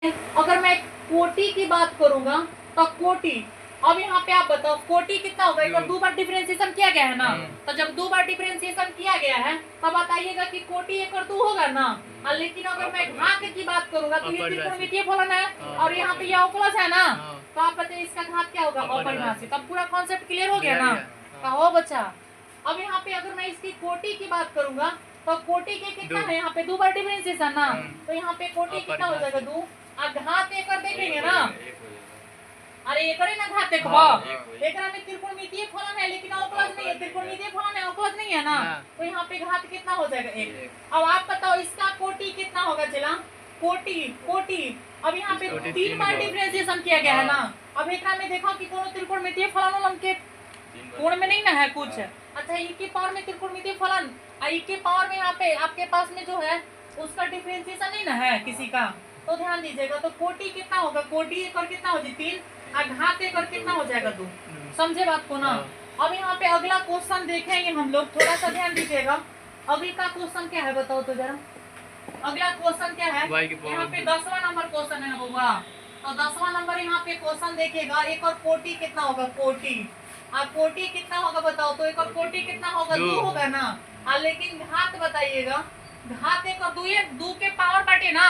अगर मैं कोटि की बात करूंगा तो कोटि, अब यहाँ पे आप बताओ कोटि कितना होगा, एक बार दो बार डिफरेंशिएशन किया गया है ना, तो जब दो बार डिफरेंशिएशन किया गया है तब बताइएगा कि कोटि एक और दो होगा ना। लेकिन अगर मैं घात की बात करूंगा तो ये त्रिकोणमितीय फलन है और यहाँ पे ये अवकलज है ना, तो आप बताइए इसका घात क्या होगा, अपरिभाषित। तब पूरा कॉन्सेप्ट क्लियर हो गया ना। कहो बच्चा, अब यहाँ पे अगर मैं इसकी कोटि की बात करूंगा तो कोटि के कितना है, यहाँ पे दो बार डिफरेंशिएशन ना, तो यहाँ पे कोटि कितना हो जाएगा, दो। घात एक देखेंगे ना, अरे एक ना घात देखो, एकरा में त्रिकोणमितीय फलन है लेकिन अवकलज नहीं है, त्रिकोणमितीय फलन है अवकलज नहीं है ना, तो यहाँ पे घात कितना हो जाएगा, एक। अब आप बताओ इसका कोटि कितना होगा, चला कोटि कोटि। अब यहाँ पे तीन बार डिफरेंशिएशन किया गया है ना, अब एकरा में देखो कि कोनो त्रिकोणमितीय फलन के कोण में नहीं ना है कुछ। अच्छा, ई के पावर में त्रिकोणमितीय फलन, ई के पावर में यहाँ पे आपके पास में जो है उसका डिफरेंशिएशन नहीं ना है किसी का, तो ध्यान दीजिएगा। तो कोटि कितना होगा, कोटि एक और कितना हो जाए, तीन, और घात एक और कितना हो जाएगा, दो। समझे बात को ना। अब यहाँ पे अगला क्वेश्चन देखेंगे हम लोग, थोड़ा सा ध्यान दीजिएगा। अगला क्वेश्चन क्या है बताओ तो जरा, अगला क्वेश्चन क्या है, यहाँ पे 10वां नंबर क्वेश्चन है होगा। तो 10वां नंबर यहाँ पे क्वेश्चन देखिएगा, एक और कोटि कितना होगा, कोटि, और कोटि कितना होगा बताओ तो, एक और कोटि कितना होगा, दो होगा ना। लेकिन घात बताइएगा, घात एक और दो, ये दो के पावर बटे ना,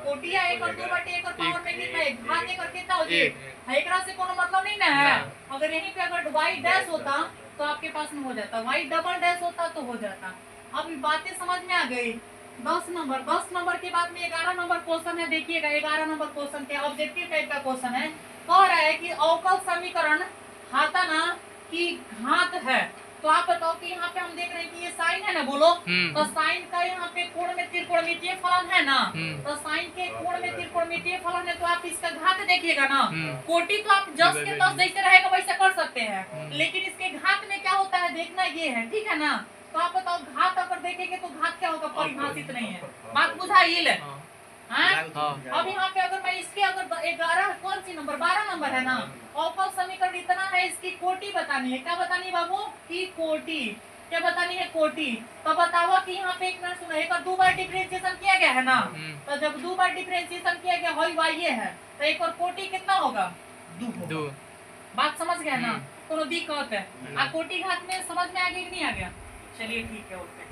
कोटिया एक और दो बटे एक और पावर में कितना है, घात एक और कितना हो जाए, एकरा से कोनो मतलब नहीं ना है। अगर यहीं पे अगर y डैश होता तो आपके पास में हो जाता, y डबल डैश होता तो हो जाता। अब बातें समझ में आ गई। 10 नंबर के बाद में 11 नंबर क्वेश्चन है, देखिएगा 11 नंबर क्वेश्चन क्या ऑब्जेक्टिव टाइप का क्वेश्चन है। कह रहा है कि अवकल समीकरण हाताना की घात है, तो आप बताओ कि यहाँ पे हम देख रहे हैं कि ये साइन है ना, बोलो तो साइन का यहाँ पे कोण में त्रिकोणमितीय फलन है ना, तो साइन के कोण में त्रिकोणमितीय फलन है, तो आप इसका घात देखिएगा ना। कोटि तो आप 10 के 10 जैसे रहेगा वैसे कर सकते हैं, लेकिन इसके घात में क्या होता है देखना ये है, ठीक है ना। तो आप बताओ घात अगर देखेंगे तो घात क्या होगा, परिभाषित नहीं है, बात बुझाइए। अब यहाँ पे अगर मैं इसके अगर 11 कौन सी नंबर 12 नंबर है ना, अवकल समीकरण इतना है, इसकी कोटि बतानी है। क्या बतानी है बाबू, की कोटि, क्या बतानी है, कोटि। तो बताओ कि यहाँ पे एक मिनट सुना, एक और दो बार डिफरेंशिएशन किया गया है ना, तो जब दो बार डिफरेंशिएशन किया गया y ये है, तो एक और कोटि कितना होगा, दो। बात समझ गया ना, कोनो दिक्कत है। कोटि घात में समझ में आ गया कि नहीं आ गया, चलिए ठीक है, ओके।